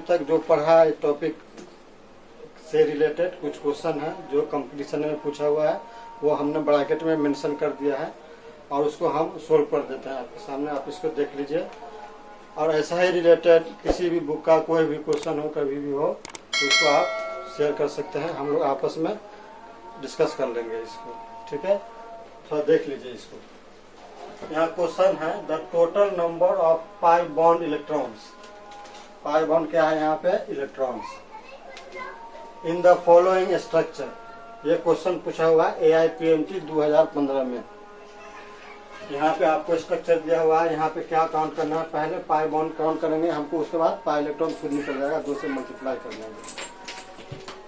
तक जो पढ़ा है टॉपिक से रिलेटेड कुछ क्वेश्चन है जो कंपटीशन में पूछा हुआ है, वो हमने ब्रैकेट में मेंशन कर दिया है और उसको हम सोल्व कर देते हैं आपके सामने। आप इसको देख लीजिए। और ऐसा ही रिलेटेड किसी भी बुक का कोई भी क्वेश्चन हो, कभी भी हो, तो उसको आप शेयर कर सकते हैं। हम लोग आपस में डिस्कस कर लेंगे इसको, ठीक है। थोड़ा देख लीजिए इसको। यहाँ क्वेश्चन है the total number of pi bond electrons. Pi bond क्या है यहाँ पे? Electrons in the following structure. ये क्वेश्चन पूछा हुआ है AIPMT 2015 में। यहाँ पे आपको स्ट्रक्चर दिया हुआ है। यहाँ पे क्या काउंट करना है? पहले पाई बॉन्ड काउंट करेंगे हमको, उसके बाद पाई इलेक्ट्रॉन खुद निकल जाएगा, 2 से मल्टीप्लाई कर लेंगे।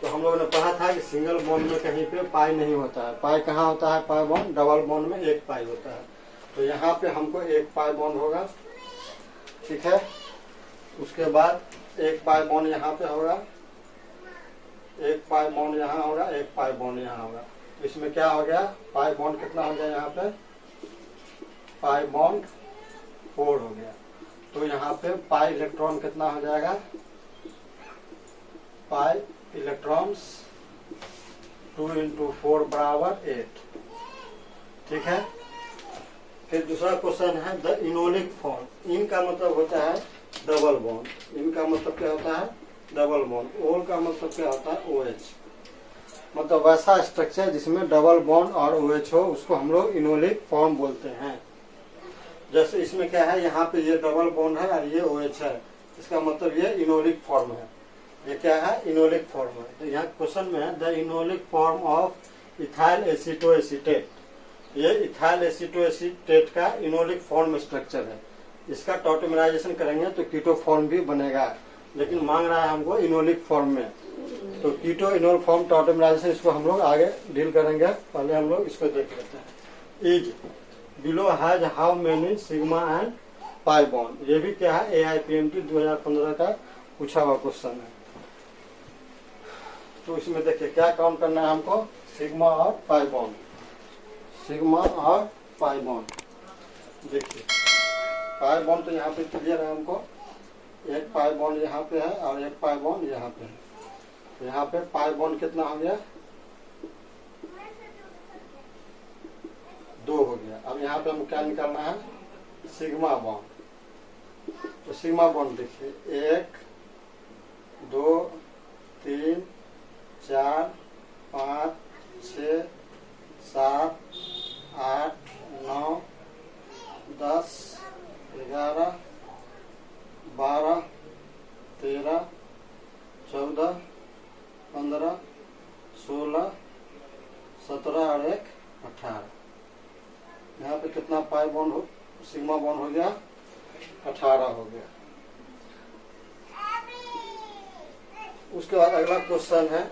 तो हम लोगों ने पढ़ा था कि सिंगल बॉन्ड में कहीं पे पाई नहीं होता है। पाई कहाँ होता है? पाई बॉन्ड डबल बॉन्ड में एक पाई होता है। तो यहाँ पे हमको एक पाई बॉन्ड होगा, ठीक है। उसके बाद एक पाई बॉन्ड यहाँ पे होगा, एक पाई बॉन्ड यहाँ होगा, एक पाई बॉन्ड यहाँ होगा। इसमें क्या हो गया? पाई बॉन्ड कितना हो गया यहाँ पे? पाई बॉन्ड 4 हो गया। तो यहाँ पे पाई इलेक्ट्रॉन कितना हो जाएगा? पाई इलेक्ट्रॉन्स 2 × 4 = 8, ठीक है। फिर दूसरा क्वेश्चन है द इनोनिक फॉर्म। इन का मतलब होता है डबल बॉन्ड। इन का मतलब क्या होता है? Double bond. ओल का मतलब क्या होता है? OH। मतलब वैसा स्ट्रक्चर जिसमें डबल बॉन्ड और OH हो, उसको हम लोग इनोनिक फॉर्म बोलते हैं। जैसे इसमें क्या है? यहाँ पे ये डबल बॉन्ड है और ये OH है, इसका मतलब ये इनोनिक फॉर्म है। ये क्या है? इनोनिक फॉर्म है। तो यहाँ क्वेश्चन में है the enolic form of ethyl acetoacetate. ये इथाइल एसीटोएसीटेट का इनोनिक फॉर्म स्ट्रक्चर है। इसका टॉटोमराइजेशन करेंगे तो कीटो फॉर्म भी बनेगा, लेकिन मांग रहा है हमको इनोनिक फॉर्म में। तो कीटो इनोल फॉर्म टॉटोमराइजेशन इसको हम लोग आगे डील करेंगे। पहले हम लोग इसको देख लेते हैं। Is below has how many sigma and pi bond. ये भी क्या है? AIPMT 2015 का पूछा हुआ क्वेश्चन है। तो इसमें देखिए क्या काउंट करना है हमको? सिग्मा और पाई बॉन्ड। सिग्मा और पाई बॉन्ड। देखिए पाई बॉन्ड तो यहाँ पे क्लियर है हमको। एक पाई बॉन्ड यहाँ पे है और एक पाई बॉन्ड यहाँ पे है। तो यहाँ पे पाई बॉन्ड कितना हो गया? 2 हो गया। अब यहाँ पे हमको क्या निकालना है? Sigma bond. तो सिग्मा बॉन्ड देखिए 1 2 3 4 5 6 7 8 9 10 11 12 13 14 15 16 17 और 1 18। यहाँ पे कितना पाई बॉन्ड हो? सिग्मा बॉन्ड हो गया 18 हो गया। उसके बाद अगला क्वेश्चन है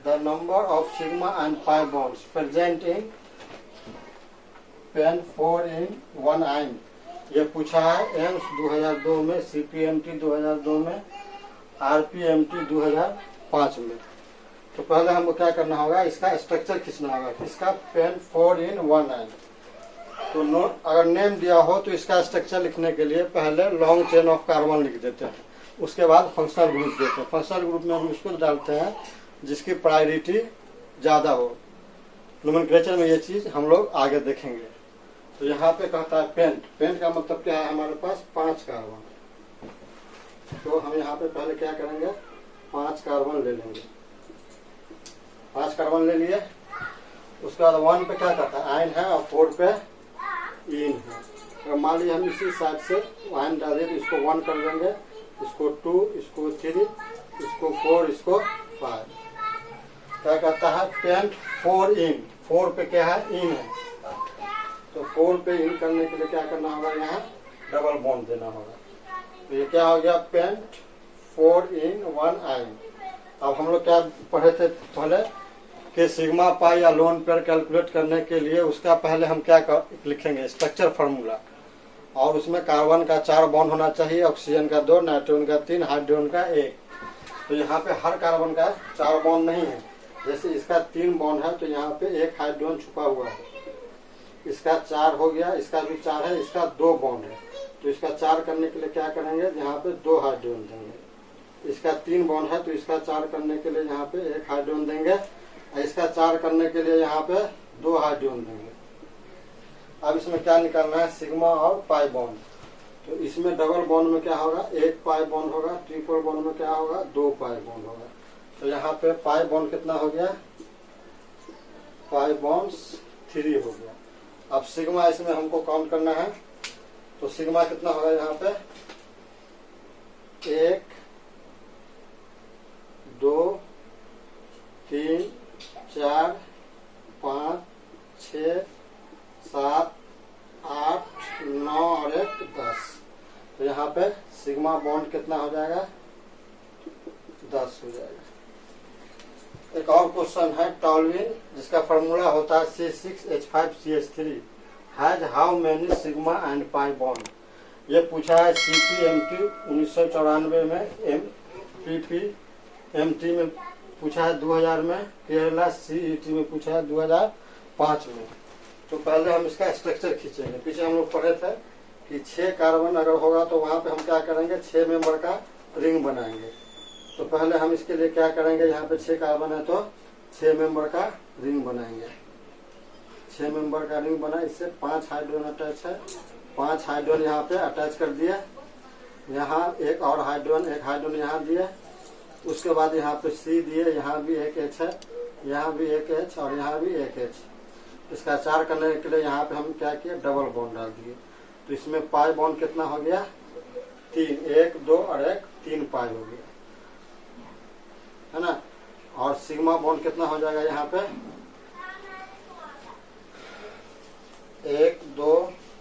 the number of sigma and pi bonds present in pen 4 इन 1 आइन। ये पूछा है एम्स 2002 में, CPMT 2002 में, RPMT 2005 में। तो पहले हमको क्या करना होगा? इसका स्ट्रक्चर खींचना होगा। इसका पेन 4 इन 1 आइन। तो अगर नेम दिया हो तो इसका स्ट्रक्चर लिखने के लिए पहले लॉन्ग चेन ऑफ कार्बन लिख देते हैं, उसके बाद फंक्शनल ग्रुप देते हैं। फंक्शनल ग्रुप में हम उसको डालते हैं जिसकी प्रायोरिटी ज़्यादा हो। नोमेनक्लेचर में ये चीज़ हम लोग आगे देखेंगे। तो यहाँ पे कहता है पेंट। पेंट का मतलब क्या है? हमारे पास 5 कार्बन। तो हम यहाँ पे पहले क्या करेंगे? 5 कार्बन ले लेंगे। 5 कार्बन ले लिए। उसके बाद 1 पे क्या करता है? आयन है और 4 पे इन है। तो मान लीजिए हम इसी साइड से आयन डाल दिए तो इसको 1 कर देंगे, इसको 2, इसको 3, इसको 4, इसको 5। क्या कहता है? पेंट 4 इन। 4 पे क्या है? इन है। तो 4 पे इन करने के लिए क्या करना होगा? यहाँ डबल बॉन्ड देना होगा। तो ये क्या हो गया? पेंट 4 इन 1 आइन। अब हम लोग क्या पढ़े थे पहले कि सिग्मा पाई या लोन पेयर कैलकुलेट करने के लिए उसका पहले हम क्या लिखेंगे? Structure formula. और उसमें कार्बन का 4 बॉन्ड होना चाहिए, ऑक्सीजन का 2, नाइट्रोजन का 3, हाइड्रोजन का 1। तो यहाँ पे हर कार्बन का 4 बॉन्ड नहीं है। जैसे इसका 3 बॉन्ड है तो यहाँ पे 1 हाइड्रोजन छुपा हुआ है। इसका 4 हो गया, इसका भी 4 है, इसका 2 बॉन्ड है। तो इसका 4 करने के लिए क्या करेंगे? यहाँ पे 2 हाइड्रोजन देंगे। इसका 3 बॉन्ड है तो इसका 4 करने के लिए यहाँ पे 1 हाइड्रोजन देंगे और इसका 4 करने के लिए यहाँ पे 2 हाइड्रोजन देंगे। अब इसमें क्या निकालना है, सिग्मा और पाई बॉन्ड। तो इसमें डबल बॉन्ड में क्या होगा, 1 पाई बॉन्ड होगा, ट्रिपल बॉन्ड में क्या होगा, 2 पाई बॉन्ड होगा। तो यहाँ पे पाई बॉन्ड कितना हो गया, पाई बॉन्ड्स 3 हो गया। अब सिग्मा इसमें हमको काउंट करना है तो सिग्मा कितना होगा यहाँ पे 1 2 3 4 5 6 7 8 9 और 1 10। तो यहाँ पे सिग्मा बॉन्ड कितना हो जाएगा, 10 हो जाएगा। एक और क्वेश्चन है टॉल्यूइन, जिसका फॉर्मूला होता है C6H5CH3 has how many sigma and pi bond. ये पूछा है CPMT 1994 में, MPPMT में पूछा है 2000 में, केरला CET में पूछा है 2005 में। तो पहले हम इसका स्ट्रक्चर खींचेंगे। पीछे हम लोग पढ़े थे कि 6 कार्बन अगर होगा तो वहां पे हम क्या करेंगे, 6 मेंबर का रिंग बनाएंगे। तो पहले हम इसके लिए क्या करेंगे, यहाँ पे 6 कार्बन है तो 6 मेंबर का रिंग बनाएंगे। 6 मेंबर का रिंग बना, इससे 5 हाइड्रोजन अटैच है, 5 हाइड्रोजन यहाँ पे अटैच कर दिया। यहाँ एक और हाइड्रोजन, एक हाइड्रोजन यहाँ दिया। उसके बाद यहाँ पे C दिए, यहाँ भी एक H है, यहाँ भी एक H और यहाँ भी एक H। इसका 4 करने के लिए यहाँ पे हम क्या किए, डबल बॉन्ड डाल दिए। तो इसमें पाई बॉन्ड कितना हो गया, 3, 1 2 और 1 3 पाई हो गया, है ना। और सिग्मा बॉन्ड कितना हो जाएगा यहाँ पे 1 2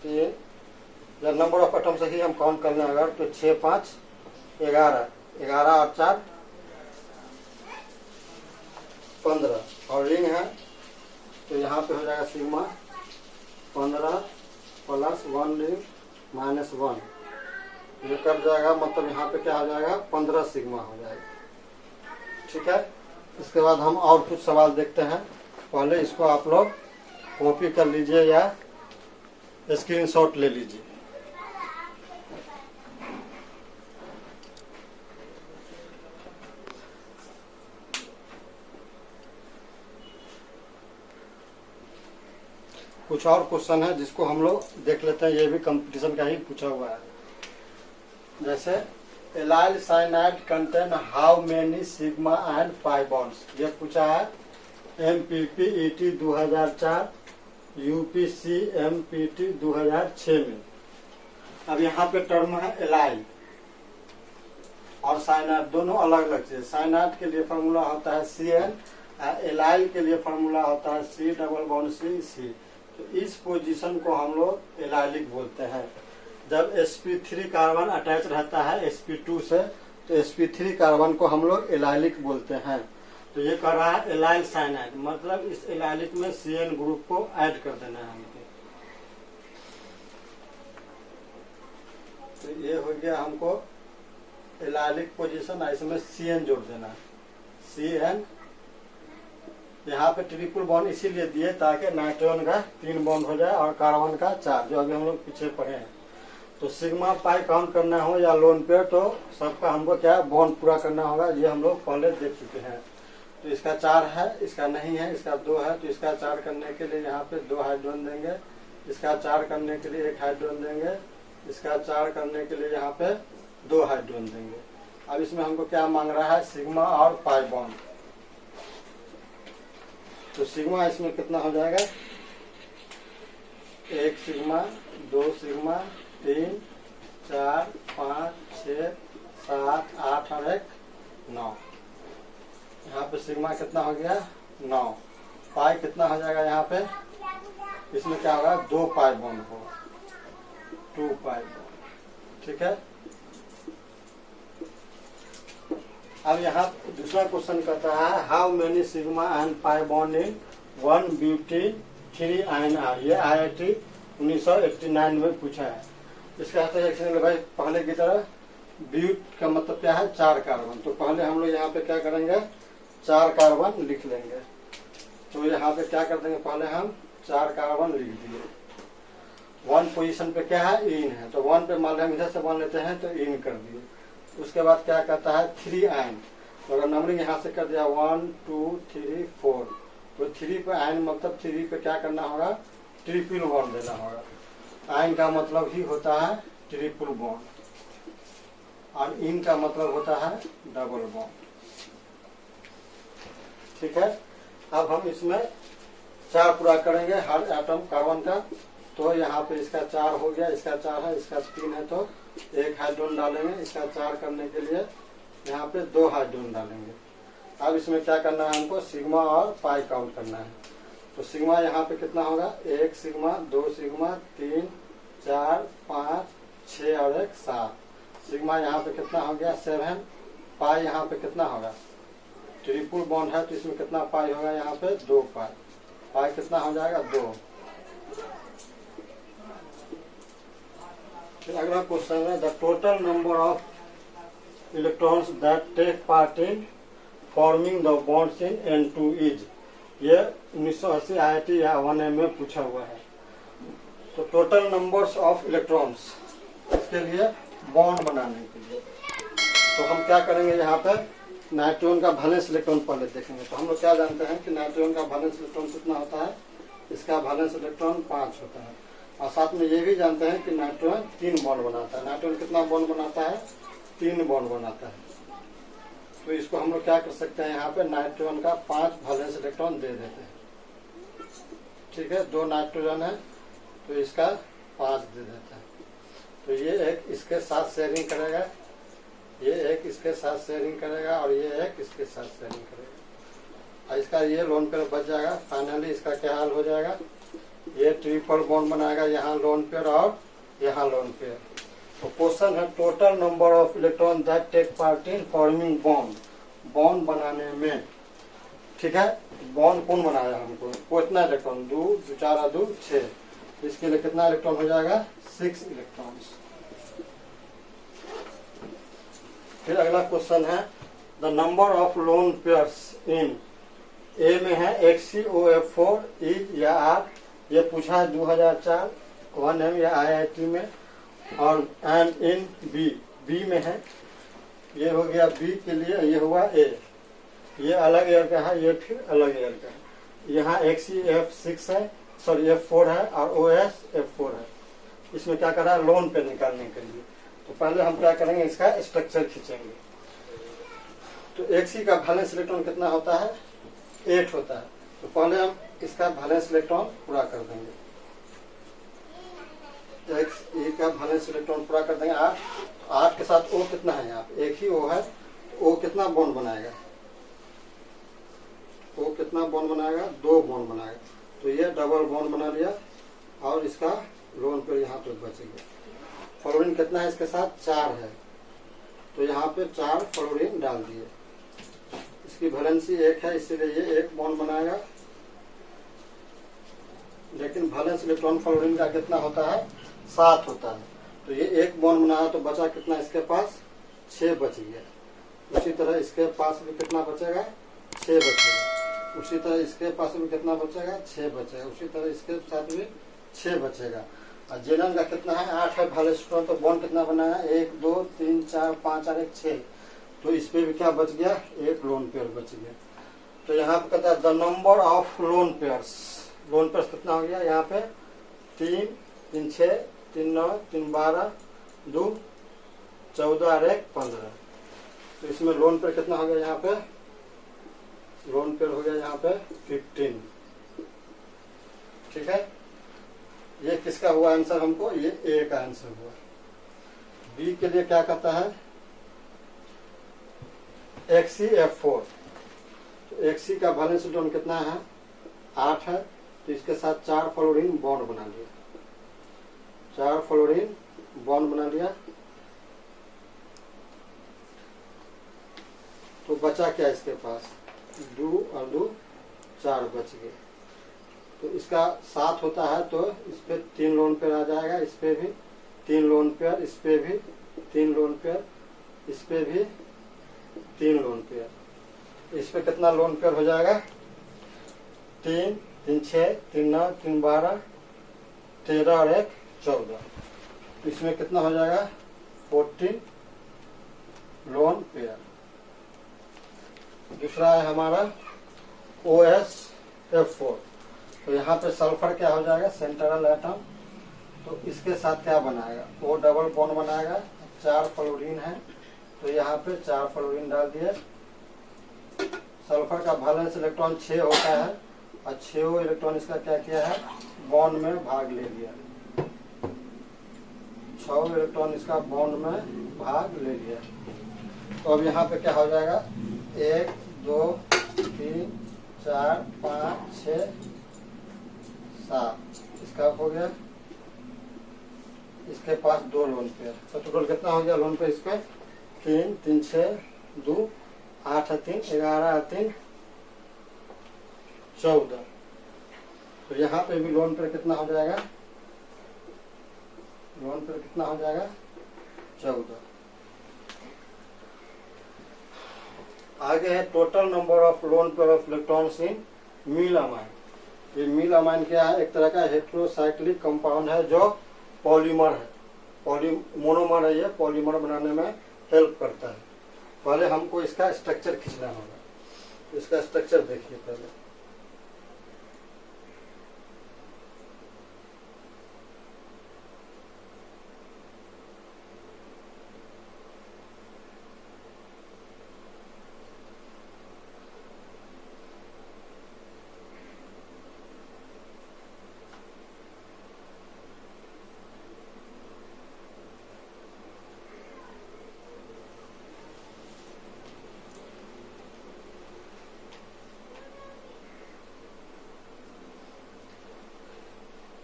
3, या नंबर ऑफ एटम से ही हम काउंट कर लें अगर, तो 6 5 11, 11 और 4 15 और रिंग है तो यहाँ पे हो जाएगा सिग्मा 15 प्लस 1 रिंग माइनस 1, ये कट जाएगा, मतलब यहाँ पे क्या हो जाएगा 15 सिग्मा हो जाएगा। ठीक है, इसके बाद हम और कुछ सवाल देखते हैं। पहले इसको आप लोग कॉपी कर लीजिए या स्क्रीनशॉट ले लीजिए। कुछ और क्वेश्चन है जिसको हम लोग देख लेते हैं, ये भी कंपटीशन का ही पूछा हुआ है। जैसे allyl cyanide contain how many sigma and pi bonds, ये पूछा है MPPET 2004 UPCMPT 2006 में। अब यहाँ पे टर्म है एलाइल और साइनाइड, दोनों अलग अलग चीज। साइनाइड के लिए फॉर्मूला होता है CN, एलाइल के लिए फॉर्मूला होता है C डबल बॉन्ड C। तो इस पोजीशन को हम लोग एलाइलिक बोलते हैं। जब sp3 कार्बन अटैच रहता है sp2 से तो sp3 कार्बन को हम लोग एलाइलिक बोलते हैं। तो ये कर रहा है एलाइल साइनाइड, मतलब इस एलाइलिक में CN ग्रुप को ऐड कर देना है हमको। तो ये हो गया हमको एलाइलिक पोजीशन, इसमें CN जोड़ देना है। CN यहाँ पे ट्रिपल बॉन्ड इसीलिए दिए ताकि नाइट्रोजन का 3 बॉन्ड हो जाए और कार्बन का 4, जो अभी हम लोग पीछे पढ़े हैं। तो सिग्मा पाई काउंट करना हो या लोन पेयर, तो सबका हमको क्या बॉन्ड पूरा करना होगा, ये हम लोग पहले देख चुके हैं। तो इसका 4 है, इसका नहीं है, इसका 2 है, तो इसका 4 करने के लिए यहाँ पे 2 हाइड्रोजन देंगे, इसका 4 करने के लिए 1 हाइड्रोजन देंगे, इसका 4 करने के लिए यहाँ पे 2 हाइड्रोजन देंगे। अब इसमें हमको क्या मांग रहा है, सिग्मा और पाई बॉन्ड। तो सिग्मा इसमें कितना हो जाएगा, 1 सिग्मा 2 सिग्मा 3 4 5 6 7 8 और 1 9। यहाँ पे सिग्मा कितना हो गया 9। पाई कितना हो जाएगा यहाँ पे, इसमें क्या होगा 2 पाई बॉन्ड होगा, 2 पाई बॉन्ड। ठीक है, अब यहाँ दूसरा क्वेश्चन कहता है how many sigma and pi bond in 1 butane 3 INR। ये IIT 1989 में पूछा है। इसका एक्शन भाई पहले की तरह ब्यूट का मतलब क्या है, 4 कार्बन। तो पहले हम लोग यहाँ पे क्या करेंगे, 4 कार्बन लिख लेंगे। तो यहाँ पे क्या कर देंगे, पहले हम 4 कार्बन लिख दिए। 1 पोजीशन पे क्या है, इन है, तो 1 पे मान लें इधर से मान लेते हैं तो इन कर दिए। उसके बाद क्या कहता है 3 आयन। तो अगर नंबरिंग यहाँ से कर दिया 1 2 3 4, तो 3 पे आयन मतलब 3 पे क्या करना होगा, ट्रिपल बॉन्ड देना होगा। आयन का मतलब ही होता है ट्रिपल बॉन्ड और इन का मतलब होता है डबल बॉन्ड। ठीक है, अब हम इसमें 4 पूरा करेंगे हर एटम कार्बन का। तो यहाँ पे इसका 4 हो गया, इसका 4 है, इसका 3 है, तो 1 हाइड्रोजन डालेंगे। इसका 4 करने के लिए यहाँ पे 2 हाइड्रोजन डालेंगे। अब इसमें क्या करना है, हमको सिग्मा और पाई काउंट करना है। तो सिग्मा यहाँ पे कितना होगा, 1 सिग्मा, 2 सिग्मा, 3 4 5 6 और 1 7। सिग्मा यहाँ पे कितना हो गया 7। पाई यहाँ पे कितना होगा, ट्रिपल बॉन्ड है तो इसमें कितना पाई होगा, यहाँ पे 2 पाई। पाई कितना हो जाएगा 2। फिर अगला क्वेश्चन है the total number of electrons that take part in forming the bonds in N2 is. ये 1980 IIT या 1M में पूछा हुआ है। तो टोटल नंबर्स ऑफ इलेक्ट्रॉन्स इसके लिए बॉन्ड बनाने के लिए तो हम क्या करेंगे, यहाँ पे नाइट्रोजन का वैलेंस इलेक्ट्रॉन पहले देखेंगे। तो हम लोग क्या जानते हैं कि नाइट्रोजन का वैलेंस इलेक्ट्रॉन कितना होता है, इसका वैलेंस इलेक्ट्रॉन 5 होता है। और साथ में ये भी जानते हैं कि नाइट्रोजन 3 बॉन्ड बनाता है। नाइट्रोजन कितना बॉन्ड बनाता है, 3 बॉन्ड बनाता है। तो इसको हम लोग क्या कर सकते हैं, यहाँ पे नाइट्रोजन का 5 वैलेंस इलेक्ट्रॉन दे देते हैं। ठीक है, 2 नाइट्रोजन है तो इसका 5 दे देते हैं। तो ये एक इसके साथ शेयरिंग करेगा, ये एक इसके साथ शेयरिंग करेगा और ये एक इसके साथ शेयरिंग करेगा। और इसका ये लोन पेयर बच जाएगा। फाइनली इसका क्या हाल हो जाएगा, ये ट्रिपल बॉन्ड बनाएगा, यहाँ लोन पेयर और यहाँ लोन पेयर। तो क्वेश्चन है total number of electron that take part in forming bond, bond बनाने में। ठीक है, बॉन्ड कौन बनाया हमको, कितना इलेक्ट्रॉन, 2 2 4 और 2 6। इसके लिए कितना इलेक्ट्रॉन हो जाएगा, 6 इलेक्ट्रॉन्स। फिर अगला क्वेश्चन है the number of lone pairs in. A में है HCOF4 इज या आर, ये पूछा है 2004 1M या IIT में। और एंड इन बी में है, ये हो गया बी के लिए, ये हुआ ए, ये अलग एयर का है, ये फिर अलग एयर का है। यहाँ HCF6 है, सॉरी F4 है और OS F4 है। इसमें क्या करा है, लोन पे निकालने के लिए। तो पहले हम क्या करेंगे, इसका स्ट्रक्चर खींचेंगे। तो Xc का वैलेंस इलेक्ट्रॉन कितना होता है, 8 होता है। तो पहले हम इसका वैलेंस इलेक्ट्रॉन पूरा कर देंगे। Xe का वैलेंस इलेक्ट्रॉन पूरा कर देंगे 8। तो 8 के साथ O कितना है, यहाँ पे एक ही O है, तो O कितना बॉन्ड बनाएगा, O कितना बॉन्ड बनाएगा, 2 बॉन्ड बनाएगा। तो ये डबल बॉन्ड बना लिया और इसका लोन पे यहाँ पे बचेगा। फ्लोरीन कितना है इसके साथ, 4 है, तो यहाँ पे 4 फ्लोरीन डाल दिए। इसकी वैलेंसी 1 है, इसीलिए ये 1 बॉन्ड बनाएगा। लेकिन वैलेंस इलेक्ट्रॉन फ्लोरीन का कितना होता है, 7 होता है। तो ये 1 बॉन्ड बनाया तो बचा कितना इसके पास, 6 बच गया। उसी तरह इसके पास भी कितना बचेगा, 6 बचेगा। उसी तरह इसके पास भी कितना बचेगा, 6 बचेगा। उसी तरह इसके साथ भी 6 बचेगा। और जेनन का कितना है, 8 है वैलेंस इलेक्ट्रॉन। तो बॉन्ड कितना बनाया, 1 2 3 4 5 और 1 6। तो इस पे भी क्या बच गया, 1 लोन पेयर बच गया। तो यहाँ पे कहता है the number of lone pairs. Lone pairs कितना हो गया, यहाँ पे 3 3 6 3 9 3 12 2 14 और 1 15। तो इसमें लोन पेयर कितना हो गया, यहाँ पे लोन पेयर हो गया यहाँ पे 15। ठीक है, ये किसका हुआ आंसर हमको, ये ए का आंसर हुआ। बी के लिए क्या कहता है, HCF4। तो Xc का वैलेंस इलेक्ट्रॉन कितना है, 8 है। तो इसके साथ 4 फ्लोरीन बॉन्ड बना लिया, 4 फ्लोरीन बॉन्ड बना लिया। तो बचा क्या इसके पास, 2 और 2 4 बच गए। तो इसका 7 होता है, तो इस पे 3 लोन पेयर आ जाएगा, इस पे भी 3 लोन पेयर, इस पे भी 3 लोन पेयर, इस पे भी 3 लोन पेयर। इस पे कितना लोन पेयर हो जाएगा, 3 3 6 3 9 3 12 13 और 1 14। इसमें कितना हो जाएगा, 14 लोन पेयर। दूसरा है हमारा OSF4। तो यहाँ पे सल्फर क्या हो जाएगा, सेंट्रल एटम। तो इसके साथ क्या बनाएगा, वो डबल बॉन्ड बनाएगा, 4 फ्लोरीन है तो यहाँ पे 4 फ्लोरीन डाल दिए। सल्फर का वैलेंस इलेक्ट्रॉन 6 होता है और 6 इलेक्ट्रॉन इसका क्या किया है, बॉन्ड में भाग ले लिया। 6 इलेक्ट्रॉन इसका बॉन्ड में भाग ले लिया। तो अब यहाँ पे क्या हो जाएगा, 1 2 3 4 5 6 7 इसका हो गया। इसके पास 2 लोन पेयर। तो टोटल कितना हो गया लोन पेयर इस पे, 3 3 6 2 8 3 11 3 14। तो यहाँ पे भी लोन पेयर कितना हो जाएगा, लोन पेयर कितना हो जाएगा, 14। आगे है total number of lone pair of electrons in melamine. ये मीलामाइन क्या है, एक तरह का हेट्रोसाइक्लिक कंपाउंड है जो पॉलीमर है, मोनोमर है। ये पॉलीमर बनाने में हेल्प करता है। पहले हमको इसका स्ट्रक्चर खींचना होगा। इसका स्ट्रक्चर देखिए पहले।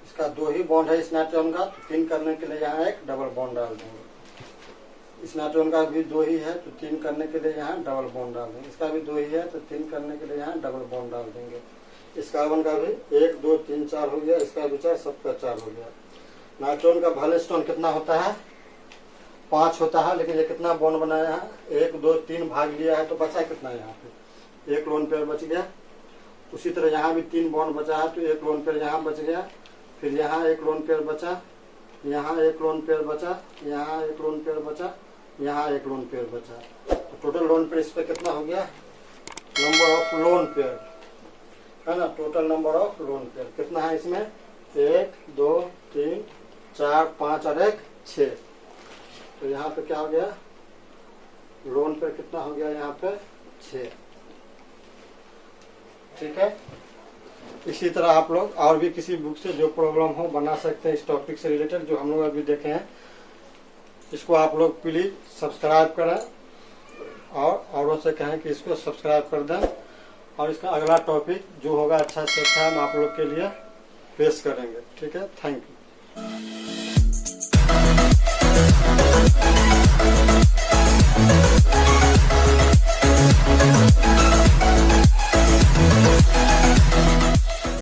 इसका 2 ही बॉन्ड है इस नाइट्रोजन का, तो 3 करने के लिए यहाँ एक डबल बॉन्ड डाल देंगे। इस नाइट्रोजन का भी 2 ही है तो 3 करने के लिए यहाँ डबल बॉन्ड डाल देंगे। इसका भी 2 ही है तो 3 करने के लिए यहाँ डबल बॉन्ड डाल देंगे। इस कार्बन का भी 1 2 3 4 हो गया, इसका भी 4, सबका 4 हो गया। नाइट्रोजन का वैलेंस टोन कितना होता है, 5 होता है, लेकिन ये कितना बॉन्ड बनाया है, 1 2 3 भाग लिया है तो बचा कितना, यहाँ पे 1 लोन पेयर बच गया। उसी तरह यहाँ भी 3 बॉन्ड बचा है तो 1 लोन पेयर यहाँ बच गया। फिर यहाँ 1 लोन पेयर बचा, यहाँ 1 लोन पेयर बचा, यहाँ 1 लोन पेयर बचा, यहाँ 1 लोन पेयर बचा। तो टोटल लोन पेयर इस पे कितना हो गया, नंबर ऑफ लोन पेयर है ना। Total number of lone pair कितना है इसमें, 1 2 3 4 5 और 1 6। तो यहाँ पे क्या हो गया, लोन पेयर कितना हो गया यहाँ पे 6। ठीक है। इसी तरह आप लोग और भी किसी बुक से जो प्रॉब्लम हो बना सकते हैं इस टॉपिक से रिलेटेड जो हम लोग अभी देखे हैं। इसको आप लोग प्लीज सब्सक्राइब करें और औरों से कहें कि इसको सब्सक्राइब कर दें। और इसका अगला टॉपिक जो होगा अच्छा से अच्छा हम आप लोग के लिए पेश करेंगे। ठीक है, थैंक यू।